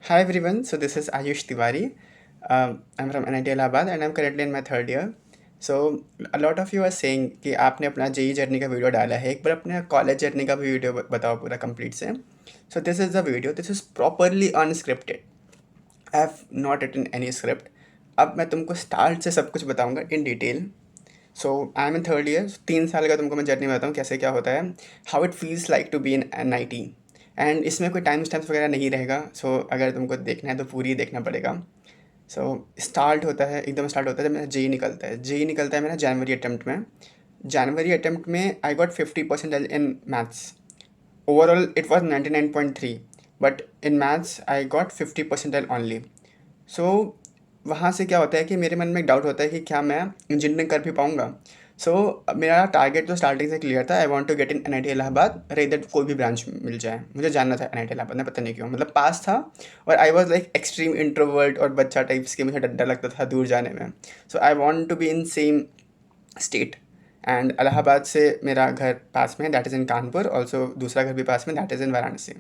Hi everyone, so this is Ayush Tiwari. I'm from NIT Allahabad and I'm currently in my third year. So a lot of you are saying कि आपने अपना JEE journey का video डाला है, एक बार अपने college journey का भी वीडियो बताओ पूरा कंप्लीट से. So this is the video. This is properly unscripted. I have not written any script. अब मैं तुमको स्टार्ट से सब कुछ बताऊंगा in detail. So I M in third year. 3 साल का तुमको मैं जर्नी बताता हूँ कैसे क्या होता है, how it feels like to be in NIT. And इसमें कोई टाइम स्टैम्प्स वगैरह नहीं रहेगा. सो अगर तुमको देखना है तो पूरी देखना पड़ेगा. सो स्टार्ट होता है, एकदम स्टार्ट होता है जब मेरा जेई निकलता है मेरा जनवरी अटैम्प्ट में. जनवरी अटैम्प्ट में I got 50% in maths. Overall it was 99.3, but in maths I got 50% only. So वहाँ से क्या होता है कि मेरे मन में एक डाउट होता है कि क्या मैं इंजीनियरिंग कर भी पाऊँगा. सो मेरा टारगेट तो स्टार्टिंग से क्लियर था. I want to get in NIT Allahabad, rather कोई भी ब्रांच मिल जाए. मुझे जानना था NIT इलाहाबाद में, पता नहीं क्यों, मतलब पास था. और आई वॉज लाइक एक्सट्रीम इंट्रोवर्ट और बच्चा टाइप्स के, मुझे डर लगता था दूर जाने में. So I want to be in same state. And Allahabad से मेरा घर पास में, that is in Kanpur. Also दूसरा घर भी पास में, that is in Varanasi.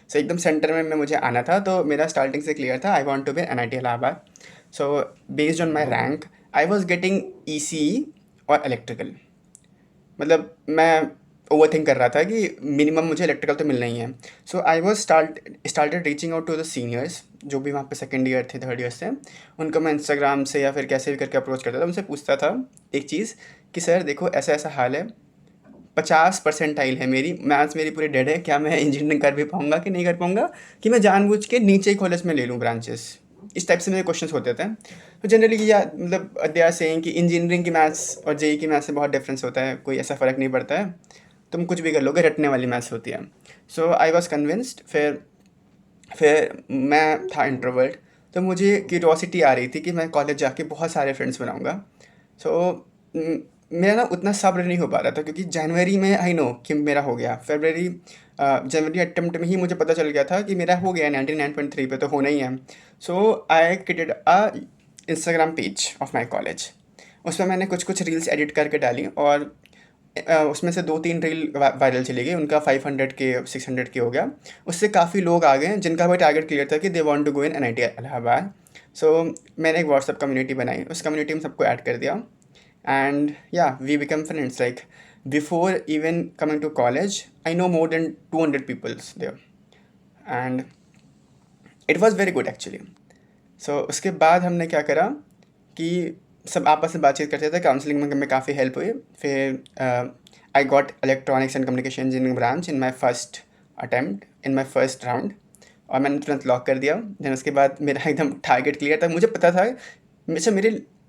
So एकदम सेंटर में मुझे आना था. तो मेरा स्टार्टिंग से क्लियर था, I want to be NIT Allahabad. So based on my rank I was getting ECE और इलेक्ट्रिकल. मतलब मैं ओवर थिंक कर रहा था कि मिनिमम मुझे इलेक्ट्रिकल तो मिलना ही है. So I was started reaching out to the seniors जो भी वहाँ पे सेकेंड ईयर थे, थर्ड ईयर से. उनको मैं इंस्टाग्राम से या फिर कैसे भी करके अप्रोच करता था. उनसे पूछता था एक चीज़ कि सर देखो ऐसा ऐसा हाल है, 50 परसेंटाइल है मेरी, मैथ्स मेरी पूरी डेड है, क्या मैं इंजीनियरिंग कर भी पाऊँगा कि नहीं कर पाऊँगा, कि मैं जानबूझ के नीचे ही कॉलेज में ले लूँ ब्रांचेस. इस टाइप से मेरे क्वेश्चंस होते थे. तो जनरली या मतलब दे आर सेइंग कि इंजीनियरिंग की मैथ्स और जेई की मैथ्स में बहुत डिफरेंस होता है, कोई ऐसा फ़र्क नहीं पड़ता है, तुम कुछ भी कर लोगे, रटने वाली मैथ्स होती है. So I was convinced. फिर मैं था इंट्रोवर्ट. तो मुझे क्यूरोसिटी आ रही थी कि मैं कॉलेज जाके बहुत सारे फ्रेंड्स बनाऊँगा. सो मेरा ना उतना सब्र नहीं हो पा रहा था, क्योंकि जनवरी में आई नो कि मेरा हो गया. फरवरी जनवरी अटेम्प्ट में ही मुझे पता चल गया था कि मेरा हो गया 99.3 पे, तो होना ही है. So I created a Instagram page of my college. उसमें मैंने कुछ कुछ रील्स एडिट करके डाली, और उसमें से 2-3 रील वायरल चली गई. उनका 500K 600K हो गया. उससे काफ़ी लोग आ गए जिनका भी टारगेट क्लियर था कि they want to go in NIT Allahabad. So मैंने एक व्हाट्सअप कम्युनिटी बनाई, उस कम्युनिटी में सबको ऐड कर दिया. And yeah, we become friends. Like before even coming to college, I know more than 200 people there, and it was very good actually. So उसके बाद हमने क्या करा कि सब आपस में बातचीत करते थे. काउंसलिंग में काफ़ी हेल्प हुई. फिर I got electronics and communication engineering branch in my first attempt, in my first round. और मैंने तुरंत लॉक कर दिया. देन उसके बाद मेरा एकदम टारगेट क्लियर था. मुझे पता था अच्छा,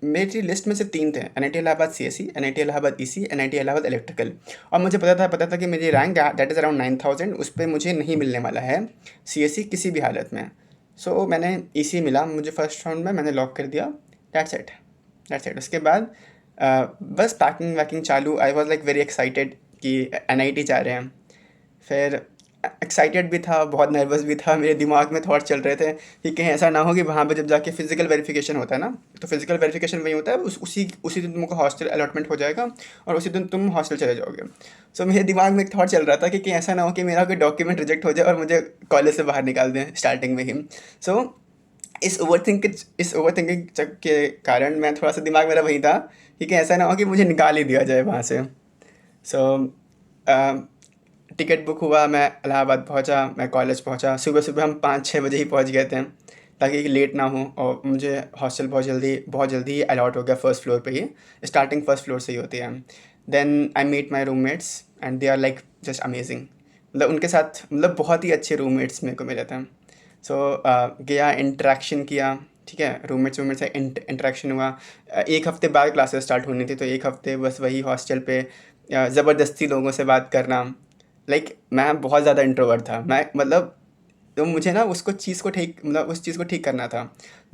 मेरी लिस्ट में से 3 थे: NIT Allahabad CSE, NIT Allahabad EC, NIT Allahabad electrical. और मुझे पता था कि मेरी रैंक दैट इज़ अराउंड 9000, उस पर मुझे नहीं मिलने वाला है CSE किसी भी हालत में. सो मैंने EC मिला मुझे फर्स्ट राउंड में, मैंने लॉक कर दिया. That's it. उसके बाद बस पैकिंग वैकिंग चालू. आई वॉज लाइक वेरी एक्साइटेड कि NIT जा रहे हैं. फिर एक्साइटेड भी था, बहुत नर्वस भी था. मेरे दिमाग में थॉट चल रहे थे कि कहीं ऐसा ना हो कि वहाँ पे जब जाके फिजिकल वेरिफिकेशन होता है ना, तो फिजिकल वेरिफिकेशन वही होता है, उसी दिन तुमको हॉस्टल अलॉटमेंट हो जाएगा और उसी दिन तुम हॉस्टल चले जाओगे. सो मेरे दिमाग में एक थॉट चल रहा था कि कहीं ऐसा ना हो कि मेरा कोई डॉक्यूमेंट रिजेक्ट हो जाए और मुझे कॉलेज से बाहर निकाल दें स्टार्टिंग में ही. सो इस ओवर थिंकिंग के कारण मैं थोड़ा सा, दिमाग मेरा वही था कि कहीं ऐसा ना हो कि मुझे निकाल ही दिया जाए वहाँ से. सो टिकट बुक हुआ, मैं इलाहाबाद पहुंचा, मैं कॉलेज पहुंचा. सुबह सुबह हम 5-6 बजे ही पहुंच गए थे ताकि लेट ना हो. और मुझे हॉस्टल बहुत जल्दी अलॉट हो गया फर्स्ट फ्लोर पे ही. स्टार्टिंग फर्स्ट फ्लोर से ही होती है. Then I meet my roommates and they are like just amazing. मतलब उनके साथ, मतलब बहुत ही अच्छे रूममेट्स मेरे को मिले थे. सो गया, इंटरेक्शन किया. ठीक है, रूममेट से इंटरेक्शन हुआ. एक हफ्ते बाद क्लासेस स्टार्ट होनी थी, तो एक हफ्ते बस वही हॉस्टल पे ज़बरदस्ती लोगों से बात करना. लाइक मैं बहुत ज़्यादा इंट्रोवर्ट था. मैं मतलब, तो मुझे ना उसको चीज़ को ठीक, मतलब उस चीज़ को ठीक करना था.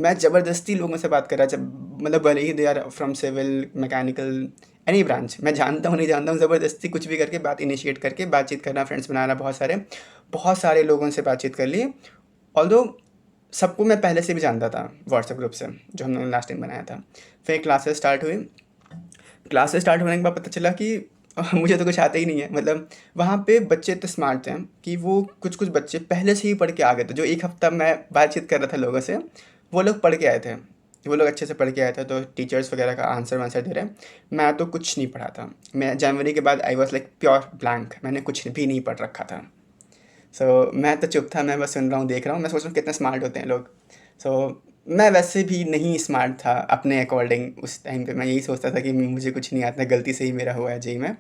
मैं ज़बरदस्ती लोगों से बात कर रहा, जब मतलब भले ही they are from civil, mechanical, any branch, मैं जानता हूँ नहीं जानता हूँ, ज़बरदस्ती कुछ भी करके बात इनिशिएट करके बातचीत करना, फ्रेंड्स बनाना. बहुत सारे लोगों से बातचीत कर ली. ऑल्दो सबको मैं पहले से भी जानता था व्हाट्सएप ग्रुप से, जो हम लोगों ने लास्ट टाइम बनाया था. फिर क्लासेस स्टार्ट होने के बाद पता चला कि और मुझे तो कुछ आता ही नहीं है। मतलब वहाँ पे बच्चे इतने स्मार्ट थे कि वो कुछ-कुछ बच्चे पहले से ही पढ़ के आ गए थे। जो 1 हफ़्ता मैं बातचीत कर रहा था लोगों से, वो लोग पढ़ के आए थे। वो लोग अच्छे से पढ़ के आए थे, तो टीचर्स वगैरह का आंसर-वांसर दे रहे हैं। मैं तो कुछ नहीं पढ़ा था। मैं जनवरी के बाद I was like pure blank, मैंने कुछ भी नहीं पढ़ रखा था। मैं तो चुप था, मैं बस सुन रहा हूँ, देख रहा हूँ, मैं सोच रहा हूँ कितने स्मार्ट होते हैं लोग। मैं वैसे भी नहीं स्मार्ट था अपने अकॉर्डिंग उस टाइम पे। मैं यही सोचता था कि मुझे कुछ नहीं आता, गलती से ही मेरा हुआ है जेईई में।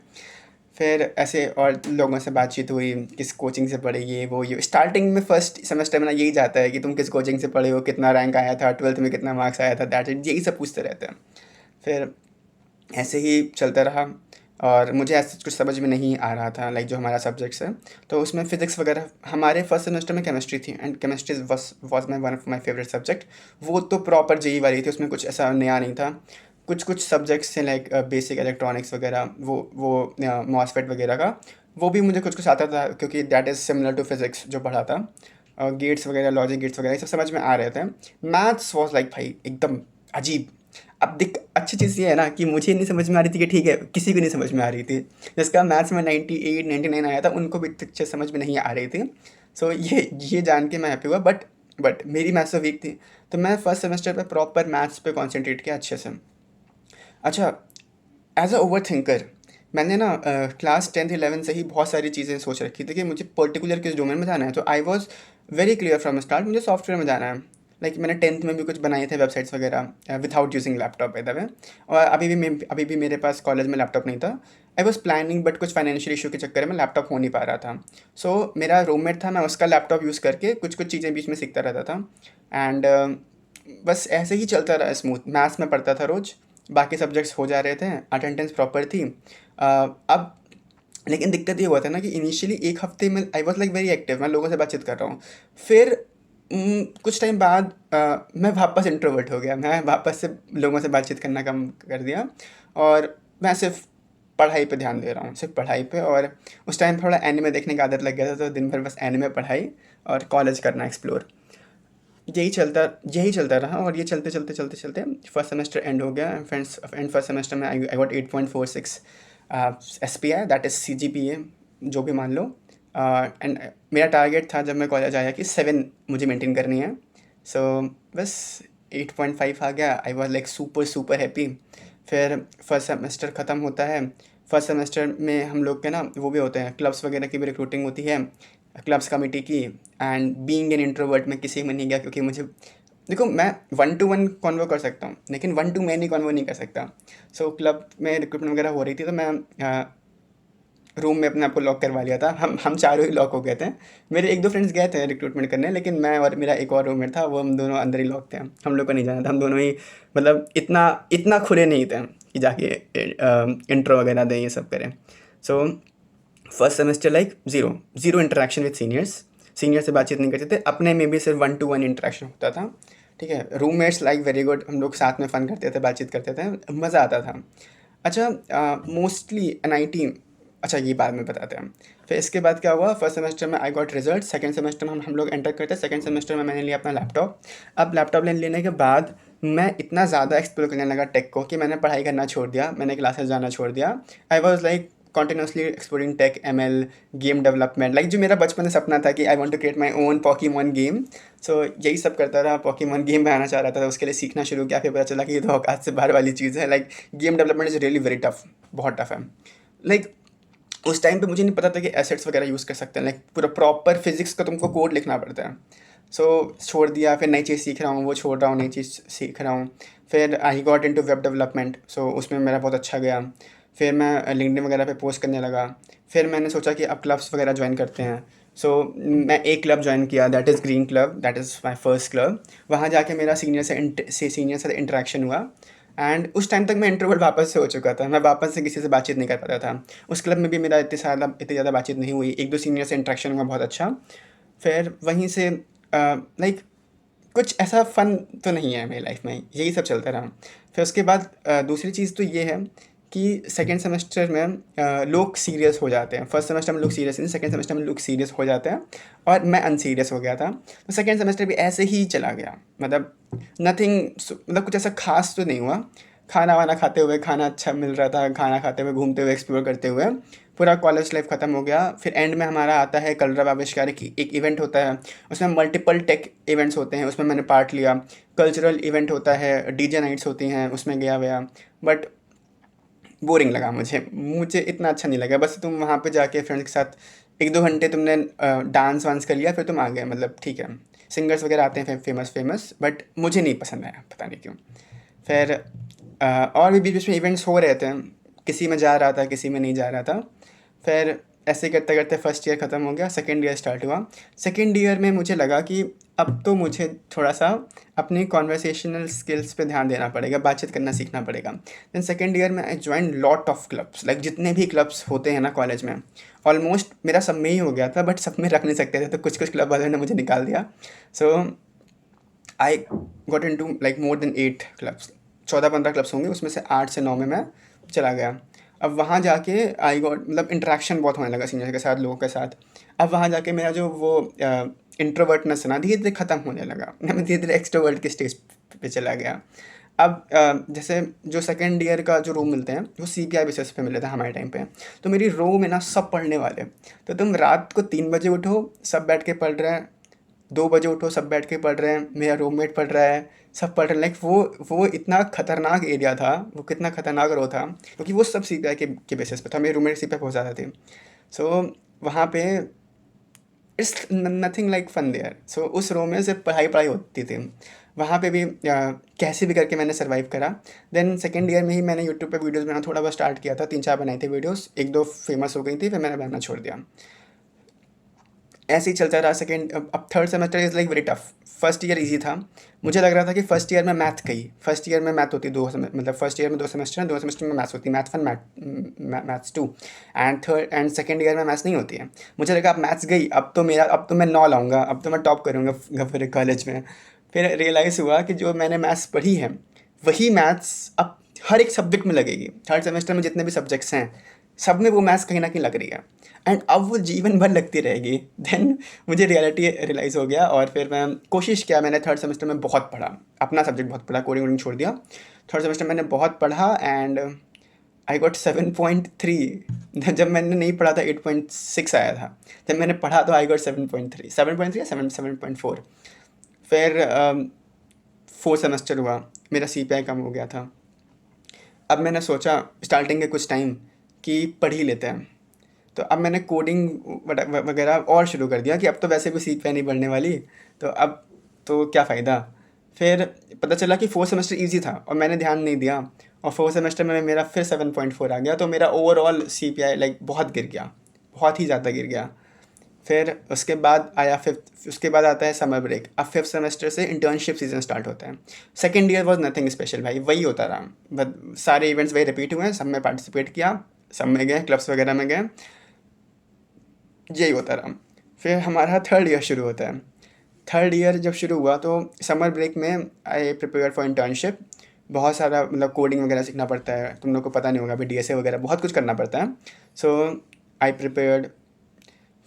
फिर ऐसे और लोगों से बातचीत हुई, किस कोचिंग से पढ़े, ये वो ये। स्टार्टिंग में फर्स्ट सेमेस्टर में ना यही जाता है कि तुम किस कोचिंग से पढ़े हो, कितना रैंक आया था, 12th में कितना मार्क्स आया था, दैट इट, यही सब पूछते रहते हैं। फिर ऐसे ही चलता रहा और मुझे ऐसा कुछ समझ में नहीं आ रहा था, लाइक जो हमारा सब्जेक्ट्स है, तो उसमें फिज़िक्स वगैरह। हमारे फर्स्ट सेमेस्टर में केमिस्ट्री थी and chemistry was my one of my favourite subject. वो तो प्रॉपर जेईई वाली थी, उसमें कुछ ऐसा नया नहीं था। कुछ कुछ सब्जेक्ट्स थे लाइक बेसिक इलेक्ट्रॉनिक्स वगैरह, वो मॉसफेट वगैरह का, वो भी मुझे कुछ कुछ आता था क्योंकि that is similar to physics जो पढ़ा था। गेट्स वगैरह, लॉजिक गेट्स वगैरह, ये सब समझ में आ रहे थे। मैथ्स वॉज लाइक भाई एकदम अजीब। अब देख, अच्छी चीज़ ये है ना कि मुझे नहीं समझ में आ रही थी कि ठीक है, किसी को नहीं समझ में आ रही थी। जिसका मैथ्स में 98 99 आया था, उनको भी इतने अच्छे समझ में नहीं आ रही थी। ये जान के मैं हैप्पी हुआ, बट मेरी मैथ्स तो वीक थी। तो मैं फर्स्ट सेमेस्टर पे प्रॉपर मैथ्स पे कॉन्सेंट्रेट किया अच्छे से। अच्छा, एज अ ओवर थिंकर, मैंने ना क्लास 10th 11 से ही बहुत सारी चीज़ें सोच रखी थी कि मुझे पर्टिकुलर किस डोमेन में जाना है। तो I was very clear from start, मुझे सॉफ्टवेयर में जाना है। लाइक मैंने 10th में भी कुछ बनाए थे वेबसाइट्स वगैरह without using laptop by the way. और अभी भी मेरे पास कॉलेज में लैपटॉप नहीं था। आई वॉज प्लानिंग, बट कुछ फाइनेंशियल इशू के चक्कर में लैपटॉप हो नहीं पा रहा था। मेरा रूममेट था, मैं उसका लैपटॉप यूज़ करके कुछ कुछ चीज़ें बीच में सीखता रहता था। एंड बस ऐसे ही चलता रहा स्मूथ। मैथ्स में पढ़ता था रोज़, बाकी सब्जेक्ट्स हो जा रहे थे, अटेंडेंस प्रॉपर थी। अब लेकिन दिक्कत ये हुआ था ना कि इनिशियली 1 हफ्ते में I was like very active, मैं लोगों से बातचीत कर रहा हूँ। फिर कुछ टाइम बाद मैं वापस इंट्रोवर्ट हो गया, मैं वापस से लोगों से बातचीत करना कम कर दिया और मैं सिर्फ पढ़ाई पे ध्यान दे रहा हूँ, सिर्फ पढ़ाई पे। और उस टाइम थोड़ा एनिमे देखने की आदत लग गया था, तो दिन भर बस एनिमे पढ़ाई और कॉलेज करना एक्सप्लोर, यही चलता रहा। और ये चलते चलते चलते चलते फर्स्ट सेमेस्टर एंड हो गया। एंड फर्स्ट सेमेस्टर में I got 8.46 SPI, that is CGPA, जो भी मान लो। एंड मेरा टारगेट था जब मैं कॉलेज आया कि 7 मुझे मेंटेन करनी है। बस 8.5 आ गया, आई was like super super happy. फिर फर्स्ट सेमेस्टर ख़त्म होता है। फर्स्ट सेमेस्टर में हम लोग के ना वो भी होते हैं, क्लब्स वगैरह की भी रिक्रूटिंग होती है, क्लब्स कमेटी की। एंड बीइंग एन इंट्रोवर्ट मैं किसी में नहीं गया, क्योंकि मुझे, देखो, मैं 1-to-1 कॉन्वो कर सकता हूँ लेकिन 1-to-many कॉन्वो नहीं कर सकता। क्लब में रिक्रूटमेंट वगैरह हो रही थी, तो मैं रूम में अपने आप को लॉक करवा लिया था। हम चारों ही लॉक हो गए थे। मेरे 1-2 फ्रेंड्स गए थे रिक्रूटमेंट करने, लेकिन मैं और मेरा एक और रूममेट था, वो हम दोनों अंदर ही लॉक थे। हम लोग को नहीं जाना था, हम दोनों ही मतलब इतना इतना खुले नहीं थे कि जाके इंट्रो वगैरह दें, ये सब करें। So first semester like zero interaction with seniors. Senior से बातचीत नहीं करते थे, अपने में भी सिर्फ 1-to-1 इंटरेक्शन होता था। ठीक है, रूममेट्स लाइक वेरी गुड, हम लोग साथ में फ़न करते थे, बातचीत करते थे, मज़ा आता था। अच्छा, मोस्टली NIT, अच्छा ये बाद में बताते हैं। फिर इसके बाद क्या हुआ, फर्स्ट सेमेस्टर में I got result. Second semester में हम लोग एंटर करते हैं। सेकंड सेमेस्टर में मैंने लिया अपना लैपटॉप। अब लैपटॉप लेने के बाद मैं इतना ज़्यादा एक्सप्लोर करने लगा टेक को कि मैंने पढ़ाई करना छोड़ दिया, मैंने क्लासेस जाना छोड़ दिया। I was like continuously exploring tech, ML, game development, like जो मेरा बचपन से सपना था कि I want to create my own Pokemon game. यही सब करता रहा, पॉकीमॉन गेम बनाना चाह रहा था, उसके लिए सीखना शुरू किया। फिर पता चला कि ये तो औकात से बाहर वाली चीज़ है। Like game development is really very tough, बहुत टफ है। लाइक उस टाइम पे मुझे नहीं पता था कि एसेट्स वगैरह यूज़ कर सकते हैं, लाइक पूरा प्रॉपर फिजिक्स का तुमको कोड लिखना पड़ता है। छोड़ दिया, फिर नई चीज़ सीख रहा हूँ, वो छोड़ रहा हूँ, नई चीज़ सीख रहा हूँ। फिर I got into web development, उसमें मेरा बहुत अच्छा गया। फिर मैं लिंक्डइन वगैरह पे पोस्ट करने लगा। फिर मैंने सोचा कि अब क्लब्स वगैरह ज्वाइन करते हैं। मैं एक क्लब ज्वाइन किया, that is green club, that is my first club. वहाँ जाके मेरा सीनियर से इंटरेक्शन हुआ। एंड उस टाइम तक मैं इंट्रोवर्ट वापस से हो चुका था, मैं वापस से किसी से बातचीत नहीं कर पाता था। उस क्लब में भी मेरा इतनी ज़्यादा बातचीत नहीं हुई, 1-2 सीनियर से इंटरेक्शन हुआ बहुत अच्छा। फिर वहीं से लाइक कुछ ऐसा फ़न तो नहीं है मेरी लाइफ में, यही सब चलता रहा। फिर उसके बाद दूसरी चीज़ तो ये है कि सेकेंड सेमेस्टर में लोग सीरियस हो जाते हैं। फर्स्ट सेमेस्टर में लोग सीरियस नहीं, सेकेंड सेमेस्टर में लोग सीरियस हो जाते हैं, और मैं अनसीरियस हो गया था। तो सेकेंड सेमेस्टर भी ऐसे ही चला गया, मतलब नथिंग, मतलब कुछ ऐसा खास तो नहीं हुआ। खाना वाना खाते हुए, खाना अच्छा मिल रहा था, खाना खाते हुए, घूमते हुए, एक्सप्लोर करते हुए पूरा कॉलेज लाइफ ख़त्म हो गया। फिर एंड में हमारा आता है कलरव आविष्कार की एक इवेंट होता है, उसमें मल्टीपल टेक इवेंट्स होते हैं, उसमें मैंने पार्ट लिया। कल्चरल इवेंट होता है, डीजे नाइट्स होती हैं, उसमें गया बट बोरिंग लगा मुझे इतना अच्छा नहीं लगा। बस तुम वहाँ पे जाके फ्रेंड्स के साथ 1-2 घंटे तुमने डांस वांस कर लिया, फिर तुम आ गए, मतलब ठीक है, सिंगर्स वगैरह आते हैं फेमस, बट मुझे नहीं पसंद आया, पता नहीं क्यों। फिर और भी बीच बीच में इवेंट्स हो रहे थे, किसी में जा रहा था, किसी में नहीं जा रहा था। फिर ऐसे करते करते फर्स्ट ईयर ख़त्म हो गया, सेकेंड ईयर स्टार्ट हुआ। सेकेंड ईयर में मुझे लगा कि अब तो मुझे थोड़ा सा अपनी कॉन्वर्सेशनल स्किल्स पे ध्यान देना पड़ेगा, बातचीत करना सीखना पड़ेगा। देन सेकेंड ईयर में I join lot of clubs, like जितने भी क्लब्स होते हैं ना कॉलेज में, ऑलमोस्ट मेरा सब में ही हो गया था, बट सब में रख नहीं सकते थे, तो कुछ कुछ क्लब वालों ने मुझे निकाल दिया। So I got into like more than 8 clubs, 14-15 clubs होंगे, उसमें से 8 से 9 में मैं चला गया। अब वहाँ जाके आई गॉट, मतलब इंटरेक्शन बहुत होने लगा सीनियर के साथ, लोगों के साथ। अब वहाँ जाके मेरा जो वो इंट्रोवर्टनेस है ना, धीरे धीरे ख़त्म होने लगा, मैं धीरे धीरे एक्सट्रोवर्ट की स्टेज पे चला गया। अब जैसे जो सेकेंड ईयर का जो रूम मिलते हैं वो CPI बेसिस पे मिले थे हमारे टाइम पे, तो मेरी रो में ना सब पढ़ने वाले, तो तुम रात को 3 बजे उठो, सब बैठ के पढ़ रहे हैं, 2 बजे उठो, सब बैठ के पढ़ रहे हैं, मेरा रूममेट पढ़ रहा है, सब पढ़ रहे हैं। लाइक वो इतना खतरनाक एरिया था, वो कितना खतरनाक रो था, क्योंकि वो सब CPI के बेसिस पे था, मेरे रूममेट CPI पहुँच जाते थे। सो वहाँ पे it's nothing like fun there. So उस रो में सिर्फ पढ़ाई पढ़ाई होती थी। वहाँ पे भी कैसे भी करके मैंने सर्वाइव करा। देन सेकेंड ईयर में ही मैंने यूट्यूब पे वीडियोस बनाना थोड़ा बहुत स्टार्ट किया था, 3-4 बनाई थी वीडियोस, 1-2 फेमस हो गई थी, फिर मैंने बनाना छोड़ दिया। ऐसे ही चलता रहा। सेकेंड अब third semester is like very tough. First year easy था, मुझे लग रहा था कि फर्स्ट ईयर में मैथ गई, फर्स्ट ईयर में मैथ होती मतलब फर्स्ट ईयर में 2 सेमेस्टर हैं, 2 सेमेस्टर में मैथ्स होती है, math 1 maths 2, and third and second year में मैथ्स नहीं होती है। मुझे लगा अब मैथ्स गई, अब तो मैं 9 लाऊंगा, अब तो मैं टॉप करूँगा पूरे कॉलेज में। फिर रियलाइज़ हुआ कि जो मैंने मैथ्स पढ़ी है वही मैथ्स अब हर एक सब्जेक्ट में लगेगी। थर्ड सेमेस्टर में जितने भी सब्जेक्ट्स हैं सब में वो मैथ्स कहीं ना कहीं लग रही है, एंड अब वो जीवन भर लगती रहेगी। देन मुझे रियलिटी रियलाइज़ हो गया, और फिर मैं कोशिश किया, मैंने थर्ड सेमेस्टर में बहुत पढ़ा, अपना सब्जेक्ट बहुत पढ़ा, कोडिंग वोडिंग छोड़ दिया। थर्ड सेमेस्टर मैंने बहुत पढ़ा एंड आई गॉट 7.3। जब मैंने नहीं पढ़ा था 8.6 आया था, जब मैंने पढ़ा तो आई गॉट 7.3 या 7.4। फिर फोर्थ सेमेस्टर हुआ, मेरा CPI कम हो गया था। अब मैंने सोचा स्टार्टिंग के कुछ टाइम कि पढ़ ही लेते हैं, तो अब मैंने कोडिंग वगैरह और शुरू कर दिया कि अब तो वैसे भी CPI नहीं बढ़ने वाली, तो अब तो क्या फ़ायदा। फिर पता चला कि फोर्थ सेमेस्टर इजी था और मैंने ध्यान नहीं दिया, और फोर्थ सेमेस्टर में मेरा फिर 7.4 आ गया, तो मेरा ओवरऑल CPI लाइक बहुत गिर गया, बहुत ही ज़्यादा गिर गया। फिर उसके बाद आया फिफ्थ, उसके बाद आता है समर ब्रेक। अब फिफ्थ सेमेस्टर से इंटर्नशिप सीजन स्टार्ट होता है। Second year was nothing special भाई, वही होता रहा, बट सारे इवेंट्स वही रिपीट हुए हैं, सब में पार्टिसिपेट किया, सब में गए, क्लब्स वगैरह में गए, यही होता रहा। फिर हमारा थर्ड ईयर शुरू होता है। थर्ड ईयर जब शुरू हुआ तो समर ब्रेक में आई प्रिपेयर फॉर इंटर्नशिप। बहुत सारा मतलब कोडिंग वगैरह सीखना पड़ता है, तुम लोग को पता नहीं होगा अभी, DSA वगैरह बहुत कुछ करना पड़ता है। सो आई प्रिपेयर्ड।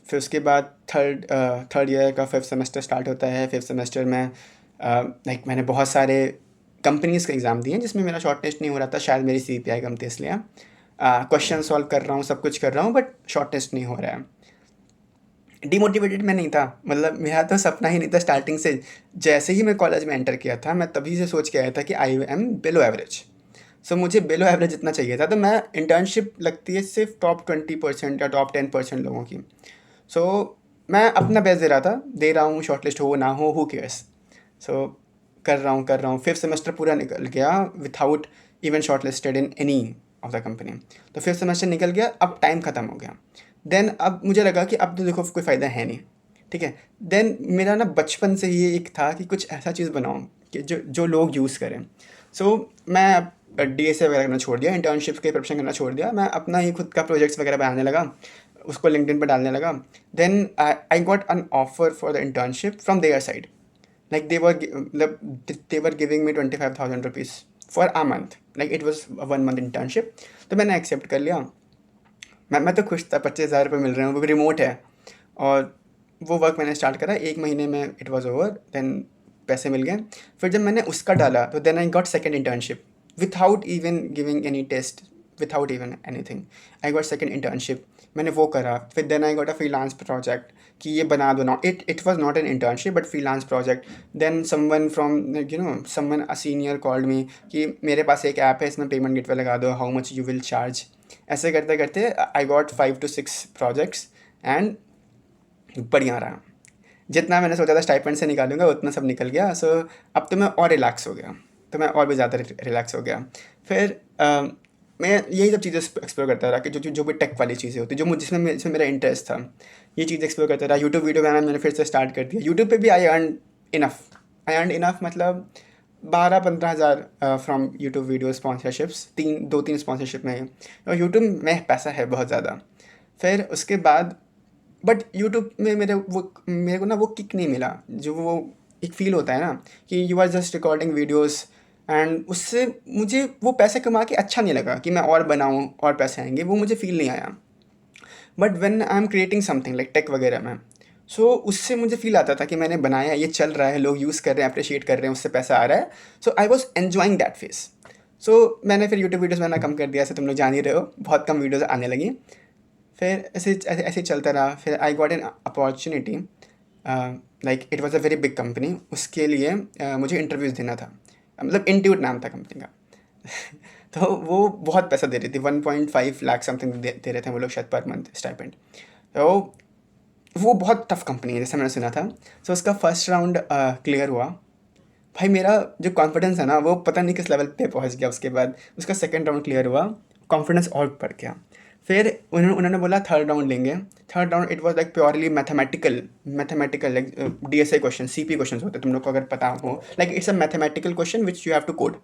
फिर उसके बाद थर्ड ईयर का फिफ्थ सेमेस्टर स्टार्ट होता है। फिफ्थ सेमेस्टर में लाइक मैंने बहुत सारे कंपनीज़ का एग्ज़ाम दिए जिसमें मेरा शॉर्ट टेस्ट नहीं हो रहा था, शायद मेरी CPI कम थी इसलिए। क्वेश्चन सॉल्व कर रहा हूँ, सब कुछ कर रहा हूँ, बट शॉर्ट टेस्ट नहीं हो रहा है। डिमोटिवेटेड मैं नहीं था, मतलब मेरा तो सपना ही नहीं था स्टार्टिंग से। जैसे ही मैं कॉलेज में एंटर किया था, मैं तभी से सोच के आया था कि आई एम बिलो एवरेज। सो मुझे बिलो एवरेज जितना चाहिए था, तो मैं इंटर्नशिप लगती है सिर्फ टॉप 20% या टॉप 10% लोगों की। सो मैं अपना बेस्ट दे रहा हूँ, शॉर्टलिस्ट हो ना हो, हु केयर्स। सो कर रहा हूँ। फिफ्थ सेमेस्टर पूरा निकल गया without even shortlisted in any of the company. तो फिफ्थ सेमेस्टर निकल गया, अब टाइम ख़त्म हो गया। देन अब मुझे लगा कि अब तो देखो कोई फ़ायदा है नहीं, ठीक है। देन मेरा ना बचपन से ही एक था कि कुछ ऐसा चीज़ बनाऊँ कि जो लोग यूज़ करें। सो मैं DSA वगैरह करना छोड़ दिया, इंटर्नशिप के प्रिपरेशन करना छोड़ दिया, मैं अपना ही खुद का प्रोजेक्ट्स वगैरह बनाने लगा, उसको लिंक्डइन पर डालने लगा। Then I got an offer for the internship from their side, like they were giving me 25,000 rupees for a month, like it was 1 month internship. तो मैंने एक्सेप्ट कर लिया। मैं तो खुश था, 25,000 रुपये मिल रहे हैं, वो भी रिमोट है, और वो वर्क मैंने स्टार्ट करा, 1 महीने में इट वॉज ओवर। देन पैसे मिल गए। फिर जब मैंने उसका डाला तो then I got second internship, without even giving any test, without even anything. I got second internship, मैंने वो करा। फिर then I got a freelance project कि ये बना दो ना, it was not an internship but freelance project. Then someone from someone a senior called me कि मेरे पास एक ऐप है, इसमें पेमेंट गेटवे लगा दो, how much you will charge. ऐसे करते करते I got 5 to 6 projects and बढ़िया रहा। जितना मैंने सोचा था स्टाइपेंड से निकालूंगा उतना सब निकल गया। सो अब तो मैं और रिलैक्स हो गया, तो मैं और भी ज़्यादा रिलैक्स हो गया। फिर मैं यही सब चीज़ें एक्सप्लोर करता रहा कि जो भी टेक वाली चीज़ें होती जो मुझे जिसमें मेरा इंटरेस्ट था, ये चीज़ एक्सप्लोर करता रहा। यूट्यूब वीडियो बनाना मैंने फिर से स्टार्ट कर दिया। यूट्यूब पे भी आई अर्न इनफ, मतलब 12-15 हज़ार from YouTube video sponsorships, 2-3 sponsorship में। और यूट्यूब में पैसा है बहुत ज़्यादा। फिर उसके बाद बट यूट्यूब में मेरे को ना वो किक नहीं मिला, जो वो एक फ़ील होता है ना कि you are just recording videos, and उससे मुझे वो पैसे कमा के अच्छा नहीं लगा कि मैं और बनाऊँ और पैसे आएंगे, वो मुझे फ़ील नहीं आया। But when I am creating something like tech वगैरह में, सो उससे मुझे फ़ील आता था कि मैंने बनाया, ये चल रहा है, लोग यूज़ कर रहे हैं, अप्रिशिएट कर रहे हैं, उससे पैसा आ रहा है। So I was enjoying that phase. So मैंने फिर यूट्यूब वीडियोज़ बनाना कम कर दिया, ऐसे तुम लोग जान ही रहे हो, बहुत कम वीडियोज़ आने लगी। फिर ऐसे ऐसे ऐसे चलता रहा। फिर आई got an opportunity, like it was a very big company, उसके लिए मुझे इंटरव्यूज़ देना था। मतलब इंट्यूट नाम था कंपनी का। तो वो बहुत पैसा दे रही थी, 1.5 लाख समथिंग दे रहे थे वो लोग शायद पर मंथ स्टाइपेंड। तो वो बहुत टफ कंपनी है जैसे मैंने सुना था। सो उसका फर्स्ट राउंड क्लियर हुआ। भाई मेरा जो कॉन्फिडेंस है ना वो पता नहीं किस लेवल पे पहुंच गया। उसके बाद उसका सेकंड राउंड क्लियर हुआ, कॉन्फिडेंस और बढ़ गया। फिर उन्होंने बोला थर्ड राउंड लेंगे। Third round it was like purely mathematical like DSA question, CP question होते हैं, तुम लोग को अगर पता हो, like it's a mathematical question which you have to code.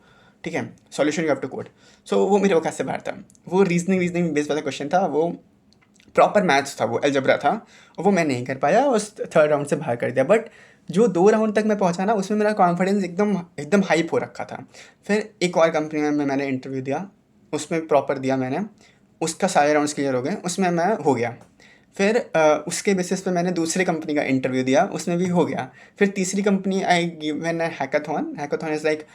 ठीक है, solution you have to code. So वो मेरे औकात से बाहर था। वो रीजनिंग बेस्ड वाला क्वेश्चन था, वो प्रॉपर मैथ्स था, वो अलजेब्रा था, और वो मैं नहीं कर पाया, उस थर्ड राउंड से बाहर कर दिया। बट जो 2 राउंड तक मैं पहुंचा ना, उसमें मेरा कॉन्फिडेंस एकदम एकदम हाइप हो रखा था। फिर एक और कंपनी में मैंने इंटरव्यू दिया, उसमें प्रॉपर दिया मैंने, उसका सारे राउंड्स क्लियर हो गए, उसमें मैं हो गया। फिर उसके बेसिस पे मैंने दूसरी कंपनी का इंटरव्यू दिया, उसमें भी हो गया। फिर तीसरी company I given hackathon. Hackathon is like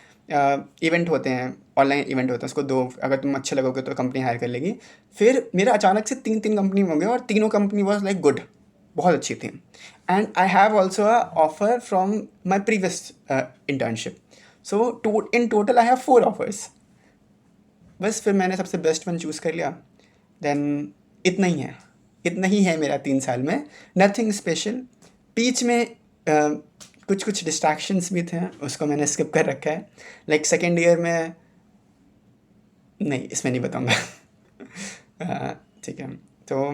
event होते हैं, ऑनलाइन इवेंट होते हैं, उसको दो, अगर तुम अच्छे लगोगे तो कंपनी हायर कर लेगी। फिर मेरा अचानक से 3 कंपनी हो गए, और तीनों कंपनी वॉज लाइक गुड, बहुत अच्छी थी। And I have also a offer from my previous internship. So in total I have 4 offers. बस फिर मैंने सबसे बेस्ट वन चूज़ कर लिया। देन इतना ही है, इतना ही है मेरा 3 साल में, नथिंग स्पेशल। बीच में कुछ कुछ डिस्ट्रैक्शंस भी थे, उसको मैंने स्किप कर रखा है। लाइक सेकेंड ईयर में, नहीं इसमें नहीं बताऊँगा। ठीक है। तो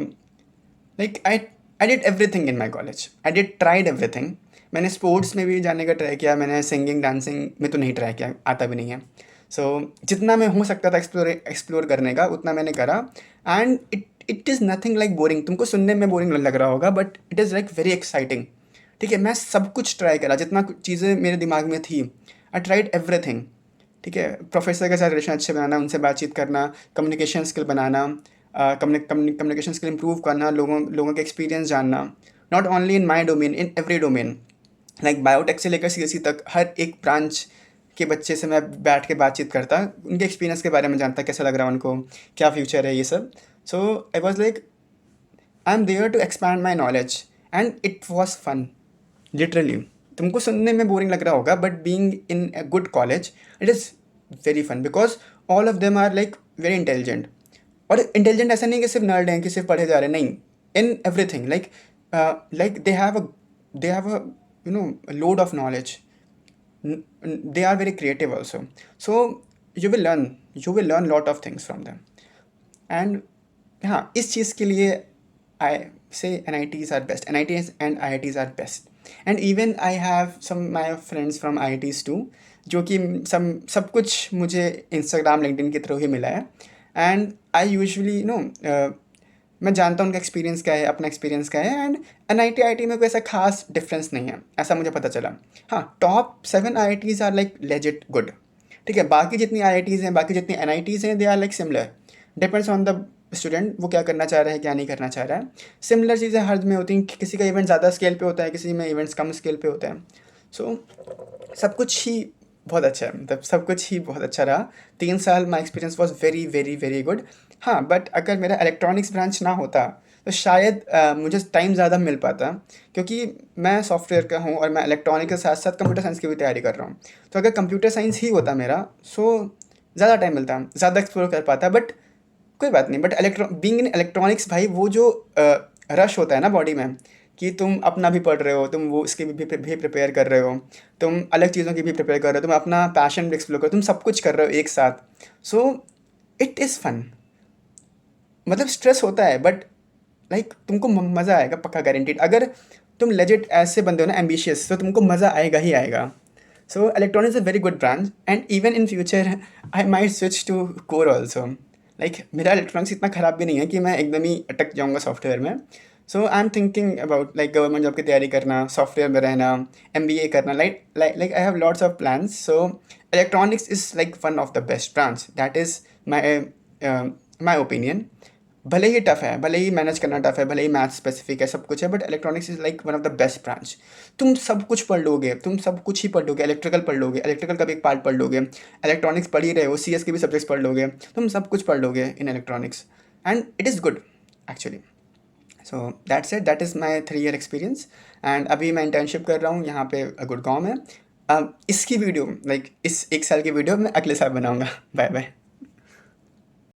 like I did everything in my college, I did tried everything. मैंने स्पोर्ट्स में भी जाने का ट्राई किया, मैंने सिंगिंग डांसिंग में तो नहीं ट्राई किया, आता भी नहीं है। सो जितना मैं हो सकता था एक्सप्लोर करने का उतना मैंने करा। And it is nothing like boring. तुमको सुनने में बोरिंग लग रहा होगा, but it is like very exciting. ठीक है, मैं सब कुछ ट्राई करा, जितना चीज़ें मेरे दिमाग में थी, आई ट्राइड एवरीथिंग। ठीक है, प्रोफेसर के साथ रिलेशन अच्छे बनाना, उनसे बातचीत करना, कम्युनिकेशन स्किल बनाना, कम्युनिकेशन स्किल इम्प्रूव करना, लोगों लोगों के एक्सपीरियंस जानना, not only in my domain, in every domain. Like biotech से लेकर सीएससी तक हर एक ब्रांच के बच्चे से मैं बैठ के बातचीत करता, उनके एक्सपीरियंस के बारे में जानता, कैसा लग रहा है उनको, क्या फ्यूचर है, ये सब। So I was like I am there to expand my knowledge, and it was fun literally. तुमको सुनने में बोरिंग लग रहा होगा, but being in a good college it is very fun, because all of them are like very intelligent. और intelligent ऐसा नहीं कि सिर्फ नर्ड हैं कि सिर्फ पढ़े जा रहे हैं, नहीं, in everything. Like they have a load of knowledge, they are very creative also. So you will learn lot of things from them. And हाँ, इस चीज़ के लिए आई से NITs are best, NITs and IITs are best. And even I have some my friends from IITs too, जो कि सब कुछ मुझे इंस्टाग्राम लिंक्डइन के थ्रू ही मिला है। एंड आई यूजुअली मैं जानता हूँ उनका एक्सपीरियंस क्या है, अपना एक्सपीरियंस क्या है। एंड NIT IIT में कोई ऐसा खास डिफरेंस नहीं है, ऐसा मुझे पता चला। हाँ, top 7 IITs are like legit good. ठीक है, बाकी जितनी IITs हैं, बाकी जितनी NITs हैं, they are like similar. Depends on the student, वो क्या करना चाह रहा है, क्या नहीं करना चाह रहा है। सिमिलर चीज़ें हर में होती हैं, किसी का इवेंट ज़्यादा स्केल पे होता है, किसी में इवेंट्स कम स्केल पे होते हैं। सो सब कुछ ही बहुत अच्छा है, मतलब सब कुछ ही बहुत अच्छा रहा। 3 साल my experience was very very very good. हाँ, बट अगर मेरा इलेक्ट्रॉनिक्स ब्रांच ना होता तो शायद मुझे टाइम ज़्यादा मिल पाता, क्योंकि मैं सॉफ्टवेयर का हूँ और मैं इलेक्ट्रॉनिक के साथ साथ कंप्यूटर साइंस की भी तैयारी कर रहा हूँ। तो अगर कंप्यूटर साइंस ही होता मेरा, सो ज़्यादा टाइम मिलता, ज़्यादा एक्सप्लोर कर पाता। बट कोई बात नहीं, बट बीइंग इन इलेक्ट्रॉनिक्स भाई, वो जो रश होता है ना बॉडी में, कि तुम अपना भी पढ़ रहे हो, तुम वो इसकी भी प्रिपेयर कर रहे हो, तुम अलग चीज़ों की भी प्रिपेयर कर रहे हो, तुम अपना पैशन भी एक्सप्लोर करो, तुम सब कुछ कर रहे हो एक साथ। So it is fun. मतलब स्ट्रेस होता है, बट लाइक तुमको मज़ा आएगा पक्का, गारंटीड। अगर तुम लेजिट ऐसे बंदे हो ना, एम्बिशियस, तो तुमको मज़ा आएगा ही आएगा। So electronics a very good branch, and even in future I might switch to core also. Like मेरा इलेक्ट्रॉनिक्स इतना ख़राब भी नहीं है कि मैं एकदम ही अटक जाऊँगा सॉफ्टवेयर में। So I am thinking about like government job की तैयारी करना, सॉफ्टवेयर में रहना, MBA करना, like I have lots of plans. So electronics is like one of the best branch, that is my my opinion. भले ही tough है, भले ही मैनेज करना टफ़ है, भले ही मैथ स्पेसिफिक है, सब कुछ है, but electronics is like one of the best branch. तुम सब कुछ पढ़ लोगे, तुम सब कुछ ही पढ़ लोगे, इलेक्ट्रिकल पढ़ लोगे, इलेक्ट्रिकल का भी एक पार्ट पढ़ लोगे, इलेक्ट्रॉनिक्स पढ़ ही रहे हो, CS के भी सब्जेक्ट्स पढ़ लोगे, तुम सब कुछ पढ़ लोगे in electronics, and it is good actually. So that's it, that is my 3 year experience. And अभी मैं इंटर्नशिप कर रहा हूँ यहाँ पे गुड़गांव में। इसकी वीडियो, लाइक इस 1 साल की वीडियो मैं अगले साल बनाऊँगा। Bye bye.